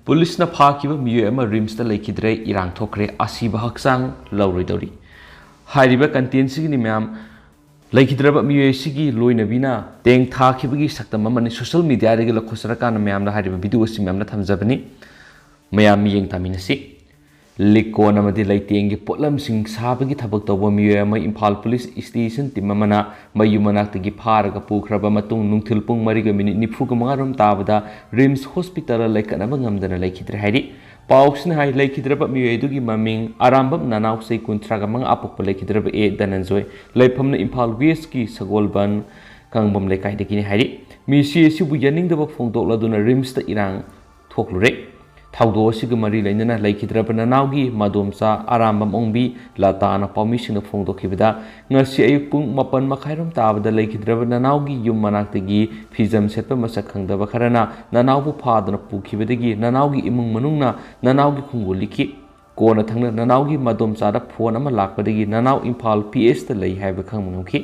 Police फाखिब मियोय RIMS लेखिद्रे इरांग थोखरे असीब हक्सांग लौरोइदौरी हाइरिब कंटेंट सिगिनि मैम लेखिद्रब मियोयसिगी लोइनबीना तेंथाखिबगी सक्तम अमनि सोशल मीडिया रेगे लखोसरकान मैम हाइरिब वीडियो सि मैम थमजबनी मैम मियेंग तामिनसि लिकोन अमदि लैतेंगे पोटलम सिंग साबगी थबक तौब मियोय अम इम्फाल पुलिस स्टेशन टीम अमना मयु मनाक्तगी फारगा पुख्रबा मतुंग नुंगथिल पुंग 4:45 ताबदा रिम्स हॉस्पिटल लेकनब ngamdana लेखिद्रे हाइरि पाउक्सने हाइ लेखिद्रब मियोयदुगी ममिंग आरामबम नानाव से 35 अपक लेखिद्रब ए दनंजोय लेफमन इम्फाल वेस्ट की सगोलबन कांगबम लेकाइदगी हाइरि मिसी सिबु यनिंगदब फोंदोक्लदुना रिम्स ता इरांग थोक्लुरे थाउदोसिग मरी लेनना लेखिद्रब ननावगी मदोमचा आरामबम ओंबी लाताना पाउमिसिंग फोंदोखिबदा ngasi ayuk pung 8:30 ताबदा लेखिद्रब ननावगी युम मनाक्तगी फिजम सेटप मसक खंगदब खरना ननावबु फादना पुखिबदगी ननावगी इमुंग मनुंगना ननावगी खुंगु लिखि कोना थंगना ननावगी मदोमचादा फोन अमा लाकपदगी ननाव इम्फाल पीएस ता लई हाइब खंगमनुखि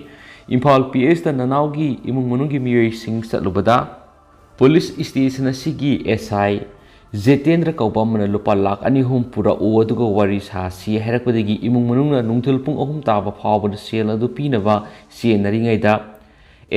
इम्फाल पीएस ता ननावगी इमुंग मनुंगी मियोय सिंग चलुबदा पुलिस स्टेशन असिगी एसआई जेतेंद्र कौपमन लुपा लाख 2 पुरा ओदुगा वरी सासी हैरकपदगी इमुंग मनुंगना नुंगथुल पुंग 3 ताबा फावबद सेल अदु पीनबा सेनरिङैदा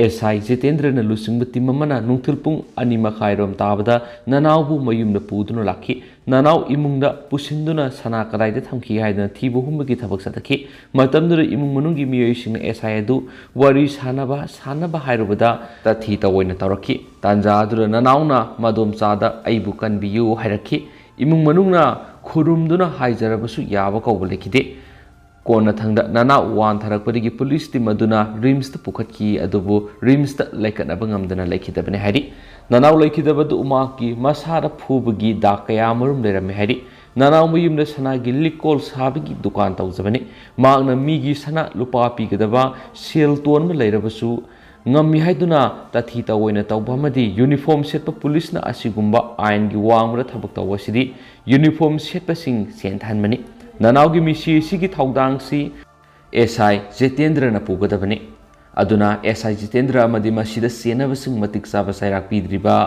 एसआई जेतेंद्र न लुसिंग तिममना नुंगथुल पुंग 2:30 ताबदा ननावबु मयुमना पुदुना लाखि ननाव इमुंगदा पुसिंदुना सना कदाइदा थमखि हाइदना थीबु हुमबगी थबक सदखि मतमदुर इमुंग मनुंगी मियोयसिंग एसआई अदु वरी सानबा हाइरुबदा तथि तवैना तौरखि तांजादुर ननावना मदोमचादा अइबु कनबियु हाइरखि इमुंग मनुंगना खुरुमदुना हाइजरबसु याबा कौब लेखिदे कोना थंगदा नना वान थरकपदगी पुलिस टीम अदुना रिम्स ता पुखतकी अदुबु रिम्स ता लेकनब ngamdana लेखिदबने हाइरि ननाव लेखिदबदु उमाकी मसादा फुबगी दाकया मरुम लेरमे हाइरि ननाव मयुमदा सनागी लिकोल साबगी दुकान तौजबने मागना मीगी सना लुपा पीगदबा सेल तोन म लेरबसु ngami haiduna tathi tawoina tawbamadi uniform setpa police na asigumba ain gi wangra thabak tawasidi uniform setpa sing senthanmani nanawgi misi sigi thaudang si SI Jitendra na pugadabani aduna SI Jitendra amadi masida senabasing matik saba sairak pidriba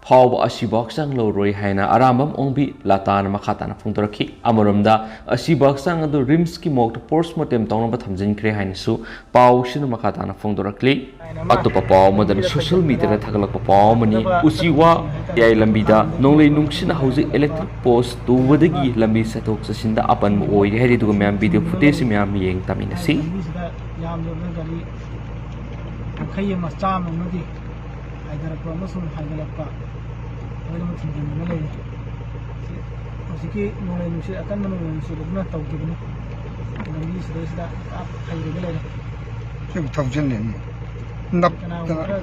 फाव असिबक्सांग लौरोय हाइना आरामबम ओंबी लातान मखाताना फोंदरखि अमरमदा असिबक्सांग अदु RIMS की मोक्ट postmortem तौनब थमजिनख्रे हाइनसु पावसिन मखाताना फोंदरखलि अतोपा पाव Madan social media थगलक पाव money उसिवा याय लंबीदा नोंलै नुंगसिना हौजि electric post तुवदगी लंबी सतोक ससिंदा अपन ओय हेरि दुग म्याम वीडियो फुटेज म्याम येंग तमिनसि याम जोन गरी खैय मचा ममदी आइदर प्रमोशन हाइगलपा वैन मथिन ले हसिकी नोले नुसे अकन मनो नुसे दुना तौकिबनि नंगी सदेसदा आप हाइगले ले से थौजन ने नप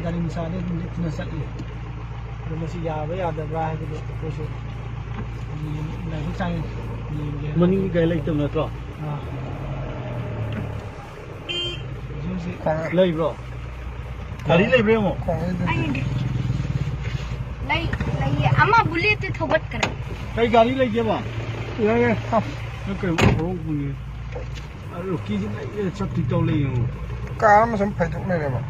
गाड़ी मिसाले नितना सकी मसी याबे यादबा हाइगले कोसे नहीं चाहिए मनी गाय लाइक तम नत्रो हां ले ब्रो गाड़ी ले ब्रे मो ले अमा बुलेट ते थोबत करे कई गाड़ी ले जे बा ये न के हो बुए रुकी ये सब ठीक तो ले कार में सम फाइट ने रे बा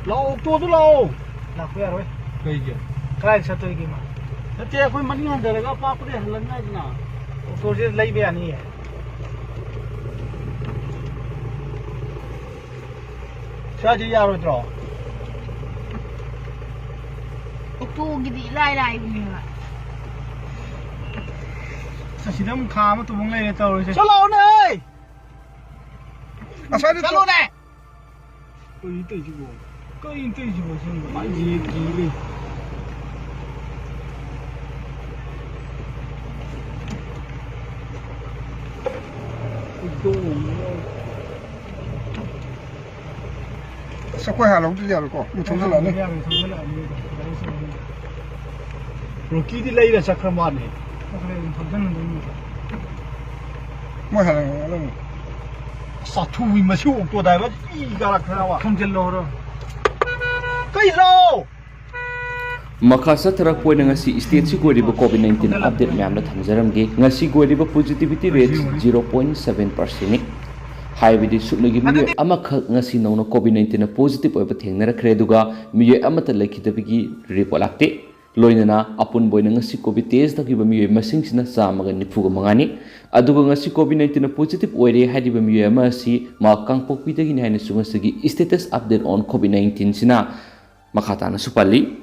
लाओ तो लाओ ना पे रे कई जे काय सतो की मा ते कोई मनी अंदर पाप रे हलना ना तो जे ले बे नहीं है शादी यारो द्रो तो गिदी लाई गुमिला ससिदम खाम तो मंग ले तौरे चलो ने असादे चलो ने कोई ते जिबो सिंग माई जी ले तो सब कोई हाल होती है को मुझे तो लाने रोकी दी ले रहा चक्र मारने मैं हाल नहीं साथू भी मशहूर तो दायवा ई गारा खड़ा हुआ हम चल लो कई लो मखा सतरक पोइन ngasi state si goiriba COVID-19 update myam na thamjaramge ngasi goiriba positivity rate 0.7% ni हाइबदी सुनगी मियो अमखक ngasi नौनो COVID-19 positive ओइब थेंगनरखरे दुगा मियो अमत लेखिदबगी report लाक्ते loinana apun boina ngasi covid test takiba miyoy masing sina chamaga nifuga mangani aduga ngasi covid 19 na positive oire hadiba miyoy ama si ma kangpokpi dagi ni haina sungasagi status update on covid 19 sina makhatana supali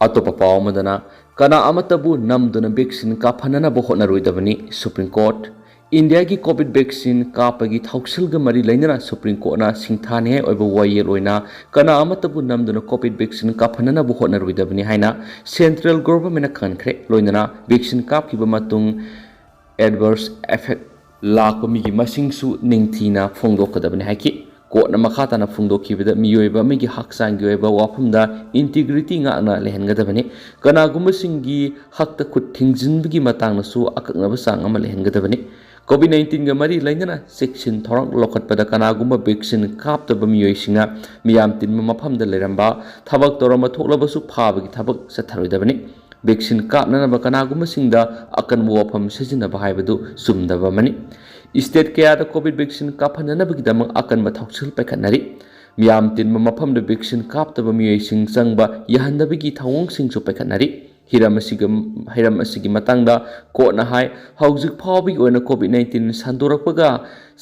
atopa paw madana kana amatabu namduna vaccine ka phanana bo hona roidabani supreme court India ki COVID vaccine ka pagi thauksal ga mari lainana Supreme Court na singthane oiba waye loina kana amatabu namduna COVID vaccine ka phanana bu hona ruidabani haina central government na khankhre loinana vaccine ka piba matung adverse effect lakpa mi gi masing su ningthina phongdokadabani haki court na makhata na phongdokhibada miyoiba mi gi haksang gi oiba wafumda integrity nga na lehengadabani kana gumba singi hakta khut thingjinbigi matang na su akaknaba sang ama lehengadabani COVID-19 ga mari lainana section thorang lokat pada kana gumba vaccine kap ta bamioi singa miyam tin mafam da leramba thabak torama thoklaba su phabagi thabak satharoi dabani vaccine kap na ba kana gumba singda akan wafam sejina ba haibadu sumda ba mani state kaya da covid vaccine kap hanana bagi damang akan ba thoksil pakhanari miyam tin mafam da vaccine kap ta bamioi sing sangba yahanda bagi thawong sing su pakhanari hiram asigi matangda ko na hai hauzik phawi oina covid-19 sandorakpaga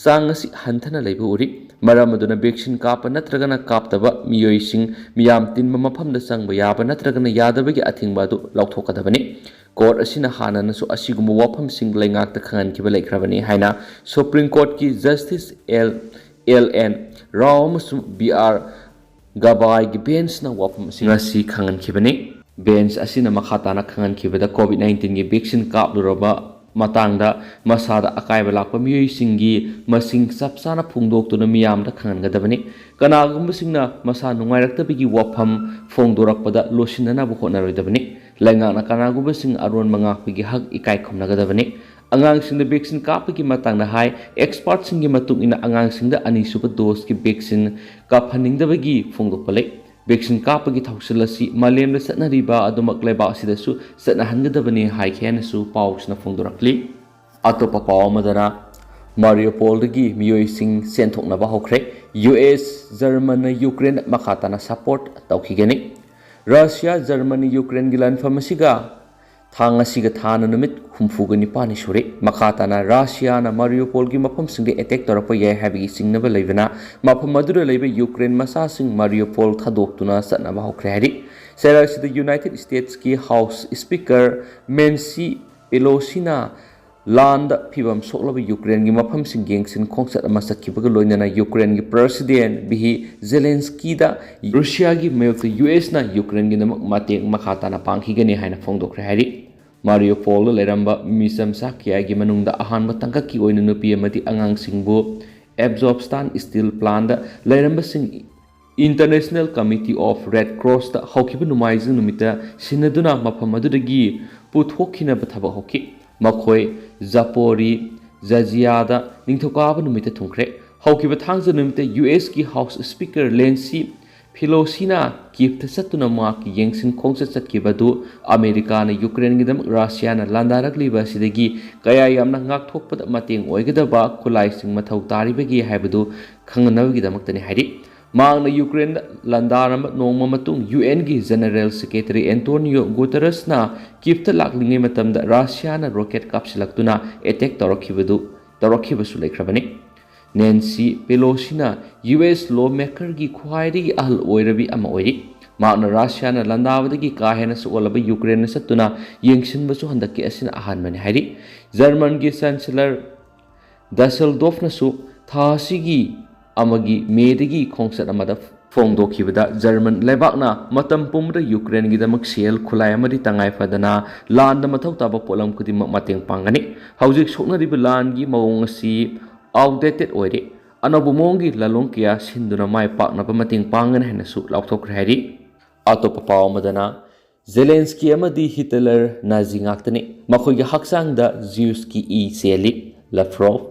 sangasi hanthana leibu uri maramaduna vaccine kap natragana kaptaba miyoi sing miyam tinma mafamda sangba yaba natragana yadabagi athingba du lauthokadabani court asina hana nasu asiguma wafam sing leingak ta khangan kiba leikrabani haina supreme court ki justice LN Rao BR Gabai gi bench na wafam sing asi khangan kibani bench asina makhatana khangan kibada covid-19 gi vaccine kap luraba matangda masada akaiba lakpa miyoi singi masing sapsana phungdok tuna miyam da khangan gadabani kanagum singna masa nungairakta bigi wafam phongdorakpada losinana bu khonaroidabani lainga na kanagum sing aron manga bigi hak ikai khomna gadabani angang singda vaccine kapagi matangda hai expert singi matung ina angang singda ani suba dose ki vaccine kaphaningdabagi phongdokpalai vaccine kapagi thausilasi malem la satnariba adumak leba asidasu satnahangadabani haikhenasu pausna phongdorakli atopa pawamadana Mariupol dagi miyoi sing senthoknaba hokre US Germany Ukraine makhatana support tawkhigani Russia Germany Ukraine gilan famasiga thanga siga thana numit khumfugani pani sure makhatana Russia na Mariupol gi mafam singe attack torapa ye habi singnaba leibana mafam madura leiba Ukraine masa sing Mariupol thadoktuna satnaba hokre hari serasi the United States ki House Speaker Nancy Pelosi na land phibam soklaba Ukraine gi mafam sing gengsin khongsat ama sakhibaga loinana Ukraine gi president bihi Zelensky da Russia gi mayok US na Ukraine gi namak mateng makhatana pangkhigani haina phongdokre hari Mariupol leramba misam sakya gi manungda ahanba tangkaki oina nupi amati angang singbo Abzobstan steel plant da leramba sing International Committee of Red Cross da haukiba numaizing numita sinaduna mafam adudagi puthokina bathaba hoki makhoi Zapori Zajiada ningthokaba numita thungkre haukiba thangja numita US ki House Speaker Nancy Pelosi na kipta satuna ma ki yengsin khongsa satkibadu America na Ukraine gidam Russia na landarakliba sidagi kaya yamna ngakthokpada mateng oigedaba khulai sing mathau taribagi haibadu khangnawgidamaktani hari Mang na Ukraine landaram nongma matung UN gi General Secretary Antonio Guterres na kipta laklingai matamda Russia na rocket kapsilaktuna attack torokibasu leikrabani Nancy Pelosi na US lawmaker gi khwairi ahal oirabi ama oiri Mang na Russia na landawadagi kahena su olaba Ukraine satuna yengsinbasu handaki asina ahanmani hari German gi Chancellor Dusseldorf na su thasigi amagi medagi khongsat amada phongdokhibada German lebakna matam pumra Ukraine gidamak sel khulai amadi tangai fadana land mathau taba polam kudi mateng pangani haujik soknariba land gi mawong asi outdated oire anabu mongi lalong kya sinduna mai pakna ba mateng pangan hena su lauthokre hari atopa pawamadana Zelensky amadi Hitler nazi ngaktani makhoi gi haksang da Zeus ki e seli Lavrov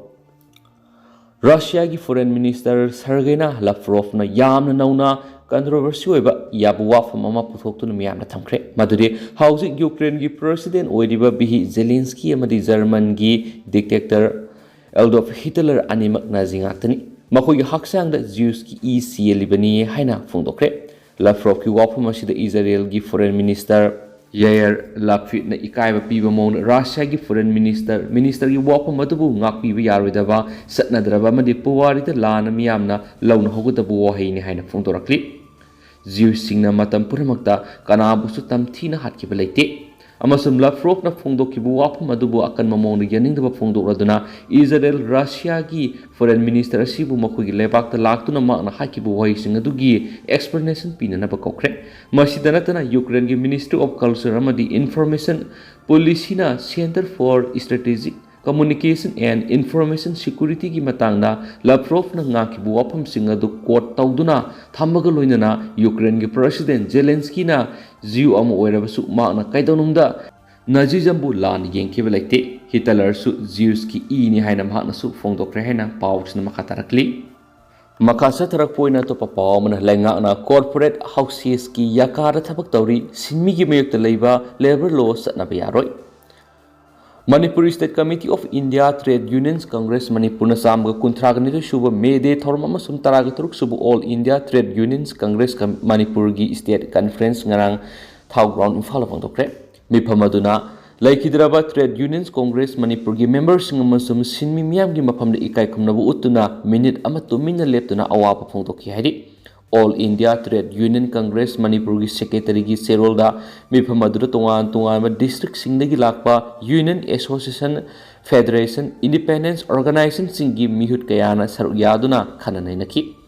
Russia ki Foreign Minister Sergei Lavrov na yamna nauna controversy oiba yabu wafam ama puthoktuna miyamna thamkre maduri hauzik Ukraine ki president oidiba bihi Zelensky amadi German ki dictator Adolf Hitler animak nazi ngaktani makhoi gi haksang da Zeus ki e seli bani haina phongdokre Lavrov ki wafam asida Israel ki Foreign Minister Yair Lapfitna ikaiba piba mon Russia gi foreign minister gi wapam matubu ngak piba yaroidaba satnadraba madi puwari da lana miyamna launa hogutabu wahaini haina phongdorakli Jew singna matam puramakta kanabusu tamthina hatkiba leite amasum Lavrov na phongdokibu wapam adubu akan mamong yaningdaba phongdokraduna Israel Russia gi foreign minister asibu makhoi lebak ta laktuna makna hakibu wahising adugi explanation pinana ba kokre masidanatana Ukraine gi Ministry of Culture amadi Information Policy na Center for Strategic Communication and Information Security gi matangna Lavrov na ngakibu wapam singa du quote tawduna thambaga loinana Ukraine gi President Zelensky na Jew am oirabasu makna kaidonungda Nazismbu lan yengkiba leite Hitler su Jews ki ni haina makna su phongdokre haina pawsna makatarakli Makasa tarak poina to papaw mana lenga na corporate houses ki yakara thabak tawri sinmi gi mayuk leiba labor law satna bayaroi Manipur State Committee of India Trade Unions Congress Manipur na samga kuntragani to shuba May Day thorma masum taraga turuk subu All India Trade Unions Congress Manipur gi State Conference ngarang thau ground infal phongdokre mipamaduna Laikidraba Trade Unions Congress Manipur gi members masum sinmi miyam gi mapamda ikai khumnabu utuna minute ama tumina leptuna awapa phongdokhi hairi All India Trade Union Congress Manipur gi Secretary gi Serolda mipamadura tongan district singdagi lakpa Union Association Federation Independence Organization singi mihut kayana saruk yaduna khananai naki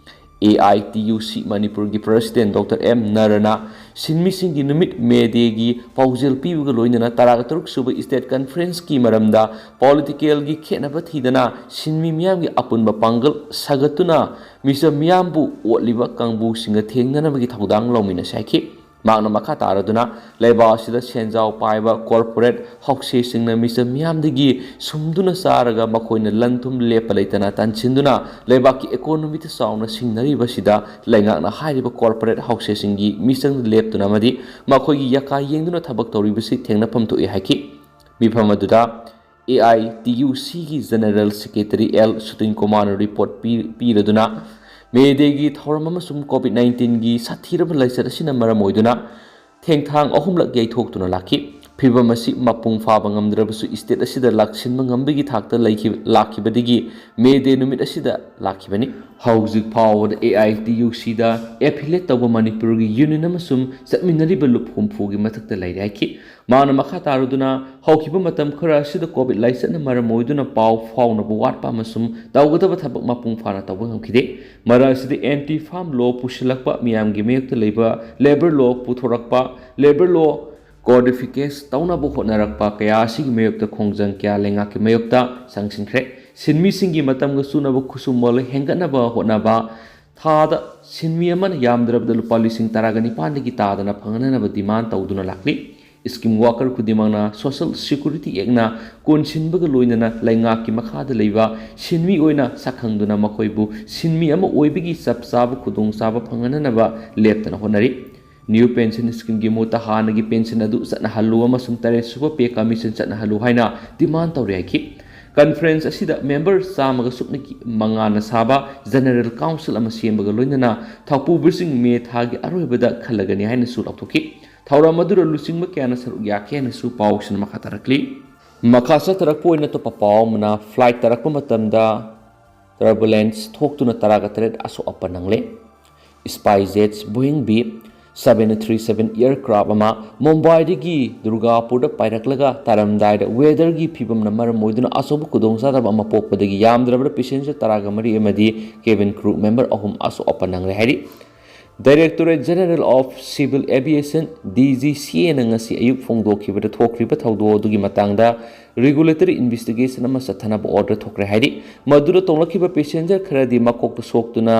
AITUC Manipur gi President Dr. M. Narana sinmi singi numit May-Day gi paujel pibuga loinana taraga turuk suba State Conference ki maramda political gi khenaba thidana sinmi miyam gi apunba pangal sagatuna misa miyambu otliba kangbu singa thengnana gi thaudang lomina saiki magna makha taraduna leba sida senjau paiba corporate hoxe singna misa miyamdagi sumduna saraga makoina lanthum lepalaitana tanchinduna leba ki economy ta sauna singnari basida lenga na hairiba corporate hoxe singi misang leptuna madi makoi gi yaka yengduna thabak tori bisi thengna phamtu e haki mifamaduda AITUC gi General Secretary L Sutin Kumar report piraduna May-Day gi thawram amasum COVID-19 gi sathiraba laisat asina maram oiduna thengthang ahumlak yaithokhtuna lakhi phibam asi mapung phaba ngamdrabasu state asida laksinma ngambigi thakta lakhibadigi May-Day numit asida lakhibani hauzik phawad AITUC da affiliate tawba Manipur gi union amasum satminariba lup humfu gi mathakta lairaki mana makha taruduna haukiba matam khara asida COVID laisat na maram oiduna paw phawna bu watpa amasum tawgadaba thabak mapung phana tawba ngamkhide mara asida anti farm law pushilakpa miyam gi mayakta leiba labor law puthorakpa labor law codification tauna bu honarakpa kaya sig mayokta khongjang kya lenga ki mayokta sangsinkhre sinmi singi matam ga sunabu khusumol hengana ba honaba thada sinmi aman yamdrabda lupa lising taragani pandagi tadana phangana ba demand tawduna lakli scheme worker kudimangna social security ekna konsinbaga loinana lainga ki makhada leiba sinmi oina sakhangduna makoibu sinmi ama oibigi sapsaba khudung saba phangana ba leptana honari New pension scheme gi mota hanagi pension adu satna halu amasum tare super pay commission satna halu haina demand tawri ki conference asida members samaga sukniki mangana saba general council ama sembaga loinana thapu birsing me thagi aroibada khalagani haina su laptoki thawra madura lusingma kyana saru yakhena su pawshin makhatarakli makhasa tarak poina to papaw mana flight tarak matamda turbulence thoktuna taraga tred aso apanangle SpiceJet Boeing B 737 aircraft ama Mumbai digi Durgapur da pairaklaga taramdai da weather gi phibam na maram moiduna asobu kudong sa ama pokpadagi yamdrabra passenger taraga mari amadi cabin crew member ahum aso apanang re hari Directorate General of Civil Aviation DGCA na ngasi ayuk phongdokhibada thokriba thawdo dugi matangda regulatory investigation ama sathana order thokre hari madura tonglakhiba passenger kharadi makokta soktuna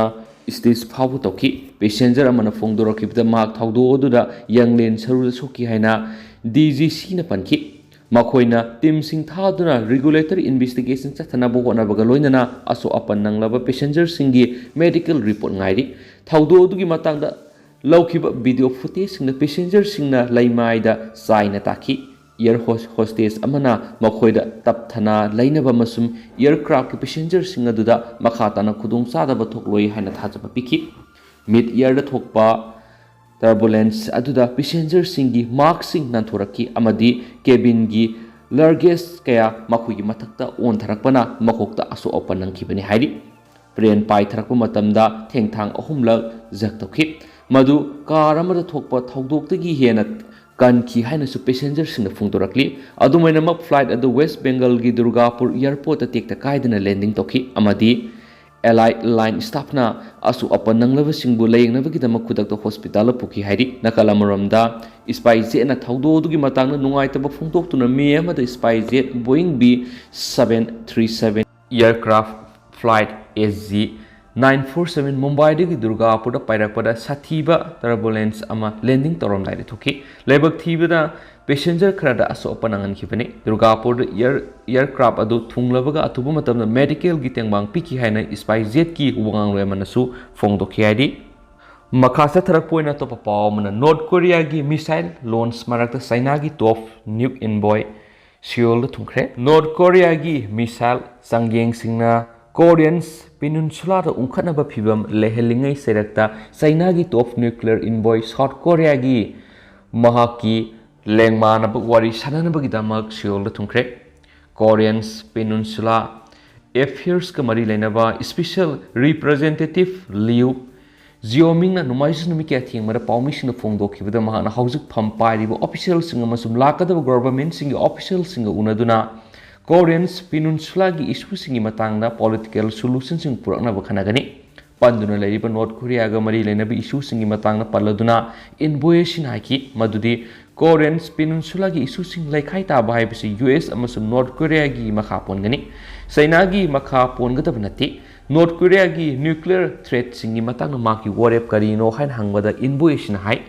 stage phabu toki passenger amana phongdorokibda mak thawdo oduda yanglen saru soki haina DGC na panki makoina team sing thaduna regulatory investigation chathana bo hona baga loinana aso apan nanglaba passenger singi medical report ngairi thawdo odugi matangda laukiba video footage singna passenger singna laimaida saina taki air hostess amana makoida tapthana lainaba masum aircraft ki passenger singa duda makhatana khudung sada ba thokloi haina thajaba piki mid year da thokpa turbulence aduda passenger singi mark sing nanthoraki amadi cabin gi luggage kaya makhugi mathakta on tharakpana makokta aso open nangkhibani hairi plane pai tharakpa matamda thengthang ahumlak jak tokhi madu car amada thokpa thaudokdagi hena kan ki haina su passenger sing phungdorakli adumaina mak flight adu west bengal gi durgapur airport tekta kaidana landing tokhi amadi allied line staff na asu open nanglaba singbu layingnabagi damak kudakta hospital pukhi hairi nakalamuramda SpiceJet na thaudo dugi matangna nungaitaba phungdoktuna me amada SpiceJet Boeing B737 aircraft flight SG 947 Mumbai dagi Durgapur da pairakpada sathiba turbulence ama landing torom lai thoki lebak thibada passenger khrada aso panangan khibani Durgapur aircraft adu thunglabaga atubu matamna medical gi tengbang piki haina SpiceJet ki wangang lemanasu phongdokhi haidi makhasa tharak poina to papaw mana North Korea gi missile launch marakta China gi top nuke envoy Seoul thungkhre North Korea gi missile sangyeng singna Koreans Peninsula da ungkhanaba phibam lehelingai serakta China gi top nuclear envoy South Korea gi mahaki lengmana wari sananaba gi damak Seoul da thungkhre Koreans Peninsula affairs ka mari lainaba special representative Liu Jioming na numais numi kya thing mara paumi sing phongdokhibada mahana haujuk pham pairibo official sing amasum lakadaba government sing official sing unaduna Koreans Peninsula gi issue singi matangna political solution sing purakna bakhanagani panduna leriba North Korea ga mari lenabi issue singi matangna paladuna envoy sin haki madudi Koreans Peninsula gi issue sing laikhai ta bai bisi US amasum North Korea gi makha pongani China gi makha pongadab nati North Korea gi nuclear threat singi matangna maki warep kari no hain hangbada envoy sin hai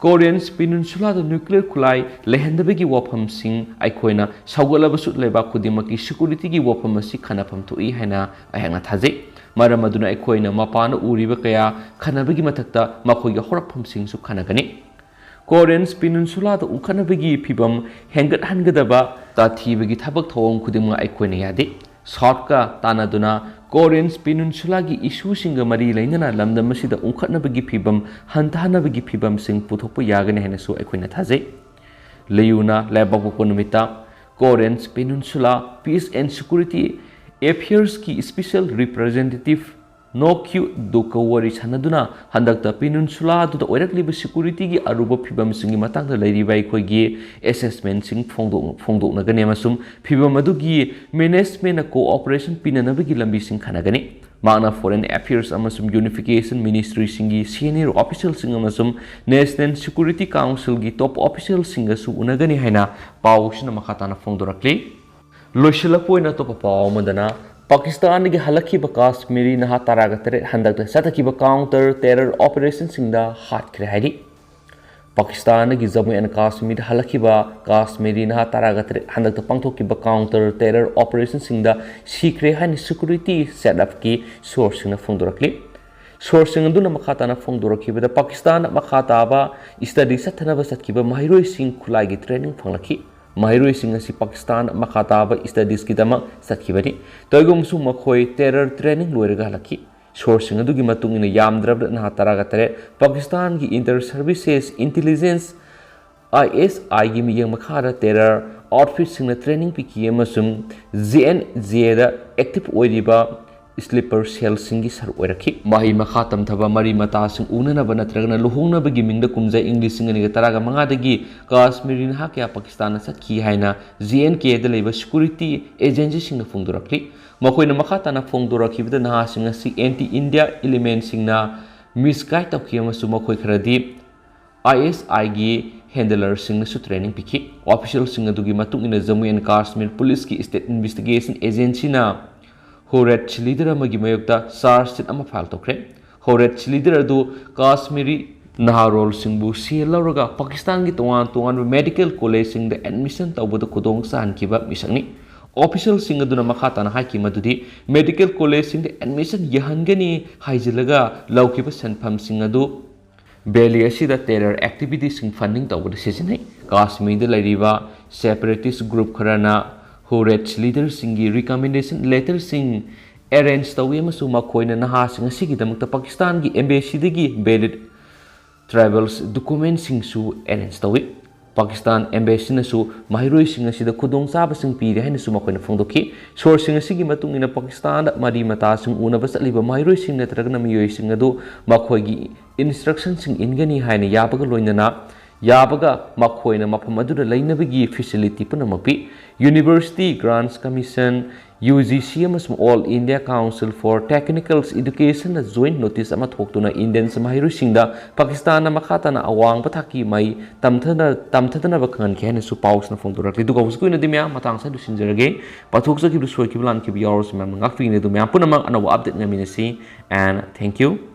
Koreans Peninsula da nuclear kulai lehendabegi wafam sing aikoina saugalabasu leba khudimaki security gi wafam asi khanapam thoi haina ayangna thaje maramaduna aikoina mapana uriba kaya khanabegi mathakta makhoiga horakpham sing su khanagani Koreans Peninsula da unkhanabegi phibam hengat hangadaba ta thibegi thabak thawong khudimma aikoina yade South ka tanaduna Koreans Peninsula gi issue singa mari lainana lamdam asida unkhatnabagi phibam hantanabagi phibam sing puthokpa yagani haina su aikoina thaje leuna labak numita Koreans Peninsula Peace and Security Affairs ki special representative no Q dokawari sanaduna handakta Peninsula du oirakliba security gi aruba phibam singi matangda leiriba ikoi gi assessment sing phongdok nagani amasum phibam adu gi management na cooperation pinanabagi lambi sing khanagani Mana Foreign Affairs amasum Unification Ministry singi senior official sing amasum National Security Council gi top official singa su unagani haina pawsina makhatana phongdorakli loishilapoi to papaw madana Pakistan gi halakhiba Kashmiri naha taragatare handakta satakhiba counter terror operation singda hatkre haidi Pakistan gi Jammu and Kashmir halakhiba Kashmiri naha taragatare handakta pangthokhiba counter terror operation singda sikre hani security setup ki sourcing na phongdorakli sourcing aduna makhatana phongdorakhibada Pakistan makhataba study sathanaba satkiba mahiroi sing khulai gi training phanglakhi Mahiroi sing asi Pakistan makhataba studies ki dama sakhibani toigum su makhoi terror training loiraga halaki sourcing adugi matung ina yamdrab na taragatare Pakistan gi inter services intelligence ISI gi miyang makhara terror outfit sing na training piki amasum ZNJ da active oiriba sleeper cell singi sar oirakhi mahi makhatam thaba mari mata sing unana bana tragna luhungna bagi mingda kumja English sing ni taraga manga dagi Kashmirin ha kya Pakistan sakhi haina JNK da leba security agency sing phongdorakli makoina makhatana phongdorakhi bida na sing si anti India element sing na misguide tawki amasu makoi khradi ISI gi handler sing su training piki official sing adugi matung ina Jammu and Kashmir police ki state investigation agency na Horet leader amagi mayokta charge sheet ama file tokre Horet leader adu Kashmiri naharol singbu sielauraga Pakistan gi tongan medical college sing the admission tawbada kodong san kiba misangni official sing aduna makhatana haiki madudi medical college sing the admission yahangani haijilaga laukiba sanpham sing adu Beli asida terror activities sing funding tawbada sesinai Kashmir de lairiba separatist group kharana Horet leader singi recommendation letter sing arrange tawi amasu makoina naha sing asigi damakta Pakistan gi embassy dagi baited travels documentsingsu arrange tawi Pakistan embassy na su mahiroi singa sida khudong chaba sing pire haina su makoina phongdokhi source singa sigi matung ina Pakistan da mari mata sing una ba chaliba mahiroi sing na tragna miyoi sing adu makhoigi instruction sing ingani haina yabaga loinana yabaga makhoina mafam adu lainabigi facility punamapi University Grants Commission UGC amasung All India Council for Technical Education na joint notice ama thoktuna Indian samahiroi singda Pakistan na makata na awang pathaki mai tamthana bakhan khene su paus na phongdorakli du gawus kuina dimya matang sa du sinjarage pathok sa ki du soi ki blan ki bi hours mem ngakfi ne du mya punamang anawa update ngaminasi and thank you.